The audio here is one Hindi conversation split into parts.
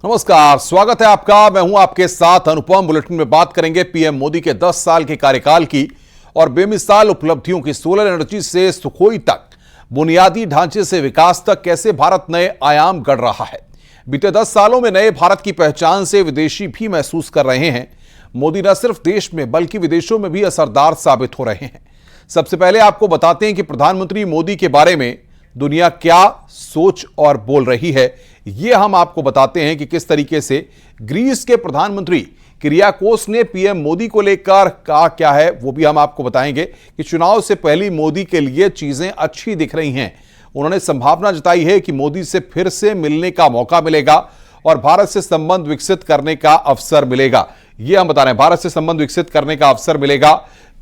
नमस्कार, स्वागत है आपका। मैं हूं आपके साथ अनुपम। बुलेटिन में बात करेंगे पीएम मोदी के 10 साल के कार्यकाल की और बेमिसाल उपलब्धियों की। सोलर एनर्जी से सुखोई तक, बुनियादी ढांचे से विकास तक कैसे भारत नए आयाम गढ़ रहा है। बीते 10 सालों में नए भारत की पहचान से विदेशी भी महसूस कर रहे हैं। मोदी न सिर्फ देश में बल्कि विदेशों में भी असरदार साबित हो रहे हैं। सबसे पहले आपको बताते हैं कि प्रधानमंत्री मोदी के बारे में दुनिया क्या सोच और बोल रही है। यह हम आपको बताते हैं कि किस तरीके से ग्रीस के प्रधानमंत्री किरियाकोस ने पीएम मोदी को लेकर कहा क्या है, वो भी हम आपको बताएंगे कि चुनाव से पहले मोदी के लिए चीजें अच्छी दिख रही हैं। उन्होंने संभावना जताई है कि मोदी से फिर से मिलने का मौका मिलेगा और भारत से संबंध विकसित करने का अवसर मिलेगा। यह हम बता रहे हैं, भारत से संबंध विकसित करने का अवसर मिलेगा।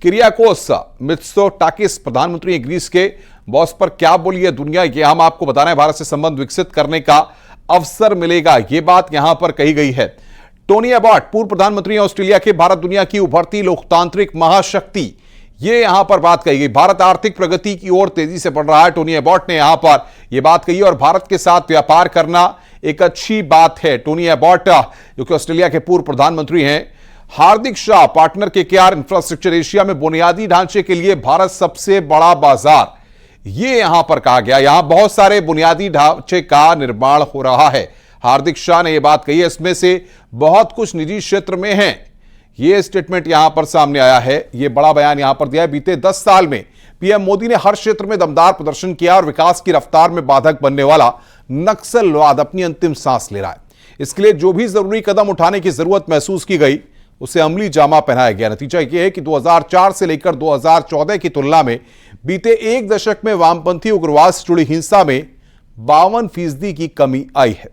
किरियाकोस मित्सोटाकिस प्रधानमंत्री ग्रीस के बॉस पर क्या बोली है दुनिया, यह हम आपको बता रहे हैं। भारत से संबंध विकसित करने का अवसर मिलेगा, यह बात यहां पर कही गई है। टोनी अबॉट पूर्व प्रधानमंत्री ऑस्ट्रेलिया के, भारत दुनिया की उभरती लोकतांत्रिक महाशक्ति, यह यहां पर बात कही गई। भारत आर्थिक प्रगति की ओर तेजी से बढ़ रहा है, टोनी अबॉट ने यहां पर यह बात कही। और भारत के साथ व्यापार करना एक अच्छी बात है। टोनी अबॉट जो कि ऑस्ट्रेलिया के पूर्व प्रधानमंत्री हैं। Hardik Shah partner KKR infrastructure, Asia में बुनियादी ढांचे के लिए भारत सबसे बड़ा बाजार, यह यहां पर कहा गया। यहां बहुत सारे बुनियादी ढांचे का निर्माण हो रहा है। हार्दिक शाह ने यह बात कही है, इसमें से बहुत कुछ निजी क्षेत्र में है। यह स्टेटमेंट यहां पर सामने आया है, यह बड़ा बयान यहां पर दिया है। बीते 10 साल में पीएम मोदी ने हर क्षेत्र में दमदार प्रदर्शन किया और विकास की रफ्तार में बाधक बनने वाला नक्सलवाद अपनी अंतिम सांस ले रहा है। इसके लिए जो भी जरूरी कदम उठाने की जरूरत महसूस की गई, उसे अमली जामा पहनाया गया। नतीजा यह है कि 2004 से लेकर 2014 की तुलना में बीते एक दशक में वामपंथी उग्रवाद से जुड़ी हिंसा में 52% की कमी आई है।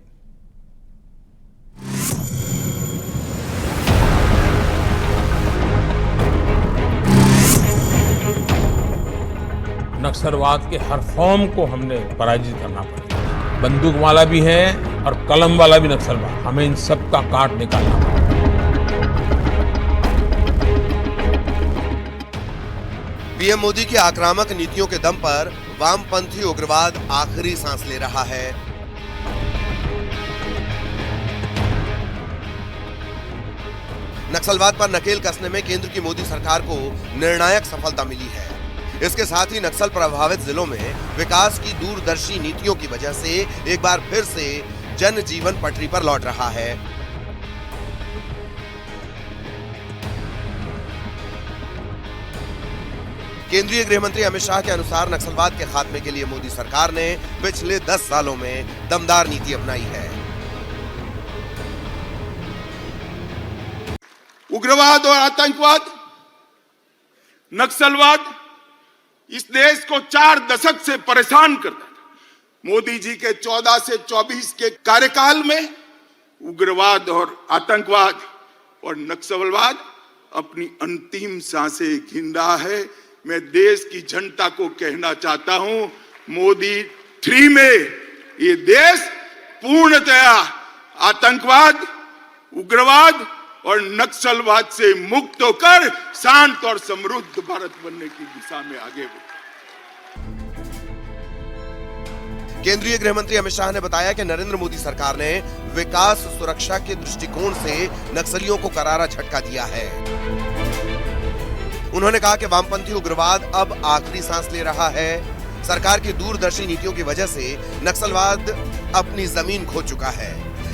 नक्सलवाद के हर फॉर्म को हमने पराजित करना पड़ेगा। बंदूक वाला भी है और कलम वाला भी नक्सलवाद, हमें इन सब का काट निकालना पड़ेगा। पीएम मोदी की आक्रामक नीतियों के दम पर वामपंथी उग्रवाद आखिरी सांस ले रहा है। नक्सलवाद पर नकेल कसने में केंद्र की मोदी सरकार को निर्णायक सफलता मिली है। इसके साथ ही नक्सल प्रभावित जिलों में विकास की दूरदर्शी नीतियों की वजह से एक बार फिर से जनजीवन पटरी पर लौट रहा है। केंद्रीय गृह मंत्री अमित शाह के अनुसार नक्सलवाद के खात्मे के लिए मोदी सरकार ने पिछले 10 सालों में दमदार नीति अपनाई है। उग्रवाद और आतंकवाद, नक्सलवाद इस देश को 4 दशक से परेशान करता था। मोदी जी के 14 से 24 के कार्यकाल में उग्रवाद और आतंकवाद और नक्सलवाद अपनी अंतिम सांसें गिन रहा है। मैं देश की जनता को कहना चाहता हूं, मोदी 3 में ये देश पूर्णतया आतंकवाद, उग्रवाद और नक्सलवाद से मुक्त होकर शांत और समृद्ध भारत बनने की दिशा में आगे बढ़े। केंद्रीय गृह मंत्री अमित शाह ने बताया कि नरेंद्र मोदी सरकार ने विकास सुरक्षा के दृष्टिकोण से नक्सलियों को करारा झटका दिया है। उन्होंने कहा कि वामपंथी उग्रवाद अब आखिरी सांस ले रहा है। सरकार की दूरदर्शी नीतियों की वजह से नक्सलवाद अपनी जमीन खो चुका है।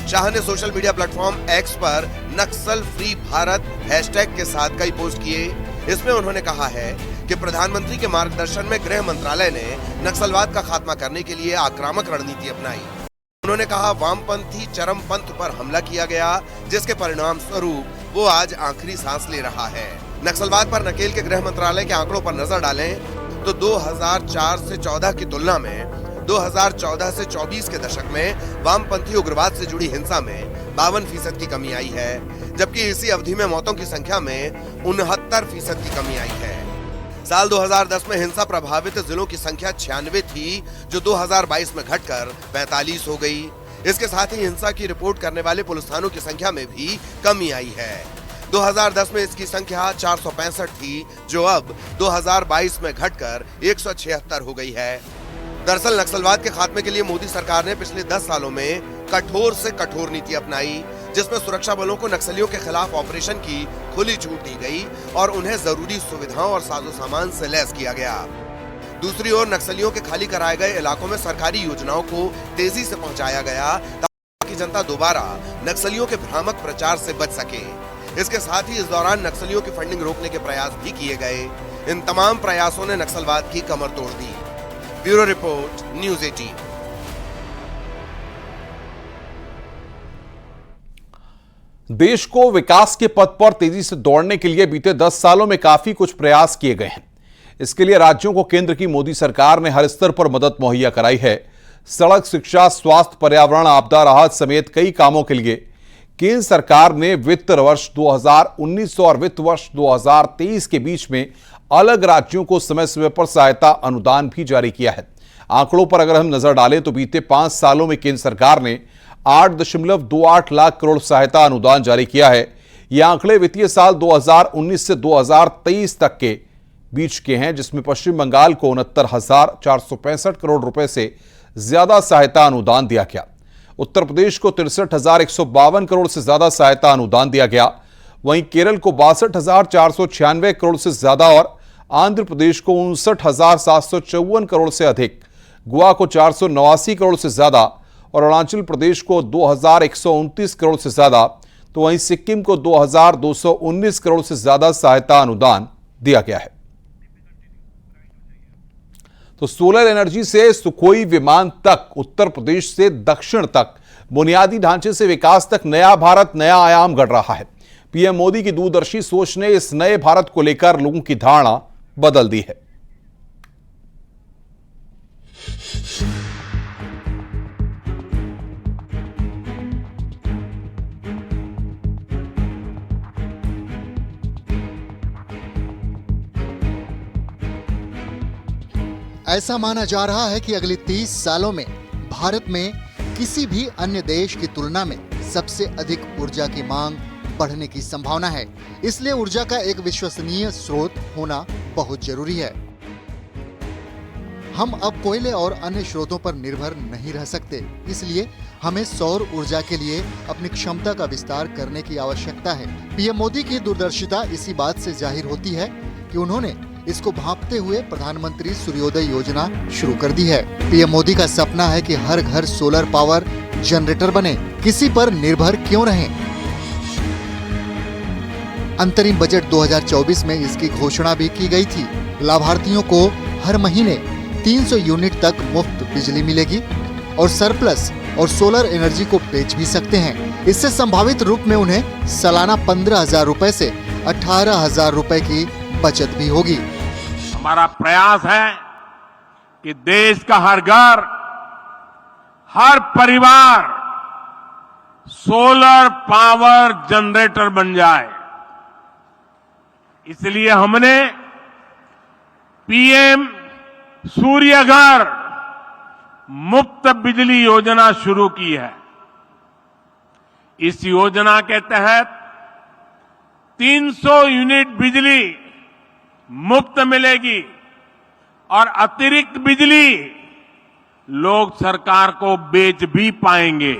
शाह ने सोशल मीडिया प्लेटफॉर्म एक्स पर नक्सल फ्री भारत हैशटैग के साथ कई पोस्ट किए। इसमें उन्होंने कहा है कि प्रधानमंत्री के मार्गदर्शन में गृह मंत्रालय ने नक्सलवाद का खात्मा करने के लिए आक्रामक रणनीति अपनाई। उन्होंने कहा वामपंथी चरमपंथ पर हमला किया गया, जिसके परिणाम स्वरूप वो आज आखिरी सांस ले रहा है। नक्सलवाद पर नकेल के गृह मंत्रालय के आंकड़ों पर नजर डालें तो 2004 से 14 की तुलना में 2014 से 24 के दशक में वामपंथी उग्रवाद से जुड़ी हिंसा में 52% की कमी आई है, जबकि इसी अवधि में मौतों की संख्या में 69% की कमी आई है। साल 2010 में हिंसा प्रभावित जिलों की संख्या 96 थी, जो 2022 में घटकर 45 हो गई। इसके साथ ही हिंसा की रिपोर्ट करने वाले पुलिस थानों की संख्या में भी कमी आई है। 2010 में इसकी संख्या 465 थी, जो अब 2022 में घटकर 176 हो गई है। दरअसल नक्सलवाद के खात्मे के लिए मोदी सरकार ने पिछले 10 सालों में कठोर से कठोर नीति अपनाई, जिसमें सुरक्षा बलों को नक्सलियों के खिलाफ ऑपरेशन की खुली छूट दी गई और उन्हें जरूरी सुविधाओं और साजो सामान से लैस किया गया। दूसरी ओर नक्सलियों के खाली कराए गए इलाकों में सरकारी योजनाओं को तेजी से पहुंचाया गया ताकि जनता दोबारा नक्सलियों के भ्रामक प्रचार से बच सके। इसके साथ ही इस दौरान नक्सलियों की फंडिंग रोकने के प्रयास भी किए गए। इन तमाम प्रयासों ने नक्सलवाद की कमर तोड़ दी। Bureau report, news 18। देश को विकास के पथ पर तेजी से दौड़ने के लिए बीते 10 सालों में काफी कुछ प्रयास किए गए हैं। इसके लिए राज्यों को केंद्र की मोदी सरकार ने हर स्तर पर मदद मुहैया कराई है। सड़क, शिक्षा, स्वास्थ्य, पर्यावरण, आपदा राहत समेत कई कामों के लिए केंद्र सरकार ने वित्त वर्ष 2019 और वित्त वर्ष 2023 के बीच में अलग राज्यों को समय समय पर सहायता अनुदान भी जारी किया है। आंकड़ों पर अगर हम नजर डालें तो बीते 5 सालों में केंद्र सरकार ने 8.28 लाख करोड़ सहायता अनुदान जारी किया है। ये आंकड़े वित्तीय साल 2019 से 2023 तक के बीच के हैं, जिसमें पश्चिम बंगाल को 69,465 करोड़ रुपए से ज्यादा सहायता अनुदान दिया गया। उत्तर प्रदेश को 63,152 करोड़ से ज्यादा सहायता अनुदान दिया गया। वहीं केरल को 62,496 करोड़ से ज्यादा और आंध्र प्रदेश को 59,754 करोड़ से अधिक, गोवा को 489 करोड़ से ज्यादा और अरुणाचल प्रदेश को 2,129 करोड़ से ज्यादा, तो वहीं सिक्किम को 2,219 करोड़ से ज्यादा सहायता अनुदान दिया गया है। तो सोलर एनर्जी से सुखोई विमान तक, उत्तर प्रदेश से दक्षिण तक, बुनियादी ढांचे से विकास तक नया भारत, नया आयाम गढ़ रहा है। पीएम मोदी की दूरदर्शी सोच ने इस नए भारत को लेकर लोगों की धारणा बदल दी है। ऐसा माना जा रहा है कि अगले 30 सालों में भारत में किसी भी अन्य देश की तुलना में सबसे अधिक ऊर्जा की मांग बढ़ने की संभावना है। इसलिए ऊर्जा का एक विश्वसनीय स्रोत होना बहुत जरूरी है। हम अब कोयले और अन्य स्रोतों पर निर्भर नहीं रह सकते, इसलिए हमें सौर ऊर्जा के लिए अपनी क्षमता का विस्तार करने की आवश्यकता है। पीएम मोदी की दूरदर्शिता इसी बात से जाहिर होती है कि उन्होंने इसको भांपते हुए प्रधानमंत्री सूर्योदय योजना शुरू कर दी है। पीएम मोदी का सपना है कि हर घर सोलर पावर जनरेटर बने, किसी पर निर्भर क्यों रहें। अंतरिम बजट 2024 में इसकी घोषणा भी की गई थी। लाभार्थियों को हर महीने 300 यूनिट तक मुफ्त बिजली मिलेगी और सरप्लस और सोलर एनर्जी को बेच भी सकते हैं। इससे संभावित रूप में उन्हें सालाना 15,000 रुपए से 18,000 रुपए की बचत भी होगी। हमारा प्रयास है कि देश का हर घर, हर परिवार सोलर पावर जनरेटर बन जाए। इसलिए हमने पीएम सूर्य घर मुफ्त बिजली योजना शुरू की है। इस योजना के तहत 300 यूनिट बिजली मुफ्त मिलेगी और अतिरिक्त बिजली लोग सरकार को बेच भी पाएंगे।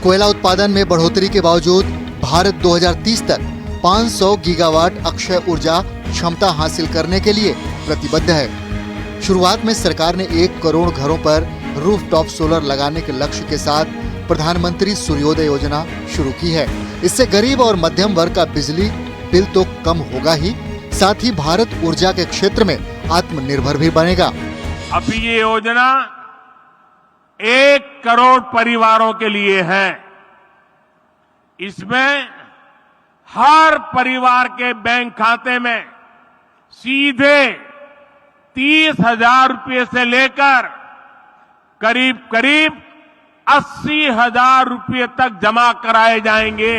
कोयला उत्पादन में बढ़ोतरी के बावजूद भारत 2030 तक 500 गीगावाट अक्षय ऊर्जा क्षमता हासिल करने के लिए प्रतिबद्ध है। शुरुआत में सरकार ने 1 करोड़ घरों पर रूफटॉप सोलर लगाने के लक्ष्य के साथ प्रधानमंत्री सूर्योदय योजना शुरू की है। इससे गरीब और मध्यम वर्ग का बिजली बिल तो कम होगा ही, साथ ही भारत ऊर्जा के क्षेत्र में आत्मनिर्भर भी बनेगा। अभी ये योजना 1 करोड़ परिवारों के लिए है। इसमें हर परिवार के बैंक खाते में सीधे 30,000 रुपये से लेकर करीब करीब 80,000 रुपये तक जमा कराए जाएंगे।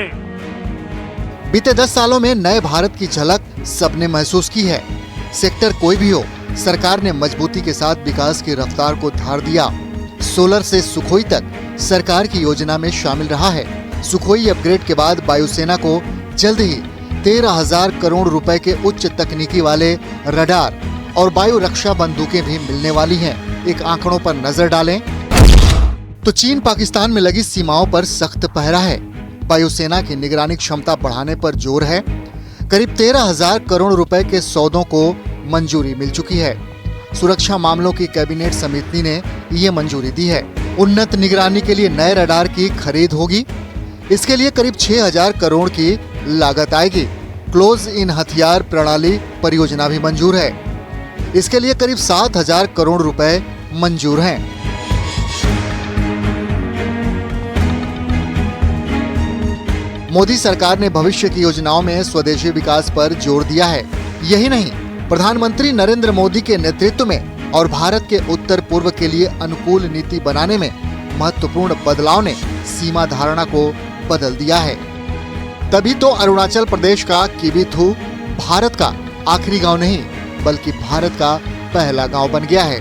बीते 10 सालों में नए भारत की झलक सबने महसूस की है। सेक्टर कोई भी हो, सरकार ने मजबूती के साथ विकास की रफ्तार को धार दिया। सोलर से सुखोई तक सरकार की योजना में शामिल रहा है। सुखोई अपग्रेड के बाद वायुसेना को जल्द ही 13,000 करोड़ रुपए के उच्च तकनीकी वाले रडार और वायु रक्षा बंदूकें भी मिलने वाली हैं। एक आंकड़ों पर नजर डालें तो चीन पाकिस्तान में लगी सीमाओं पर सख्त पहरा है। वायुसेना की निगरानी क्षमता बढ़ाने पर जोर है। करीब 13,000 करोड़ रुपए के सौदों को मंजूरी मिल चुकी है। सुरक्षा मामलों की कैबिनेट समिति ने ये मंजूरी दी है। उन्नत निगरानी के लिए नए रडार की खरीद होगी। इसके लिए करीब 6,000 करोड़ की लागत आएगी। क्लोज इन हथियार प्रणाली परियोजना भी मंजूर है। इसके लिए करीब 7,000 करोड़ रुपए मंजूर हैं। मोदी सरकार ने भविष्य की योजनाओं में स्वदेशी विकास पर जोर दिया है। यही नहीं, प्रधानमंत्री नरेंद्र मोदी के नेतृत्व में और भारत के उत्तर पूर्व के लिए अनुकूल नीति बनाने में महत्वपूर्ण बदलाव ने सीमा धारणा को बदल दिया है। तभी तो अरुणाचल प्रदेश का किबिथु भारत का आखिरी गांव नहीं, बल्कि भारत का पहला गांव बन गया है।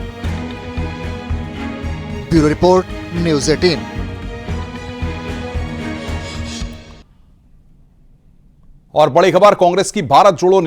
Bureau report, news 18। और बड़ी खबर, कांग्रेस की भारत जोड़ो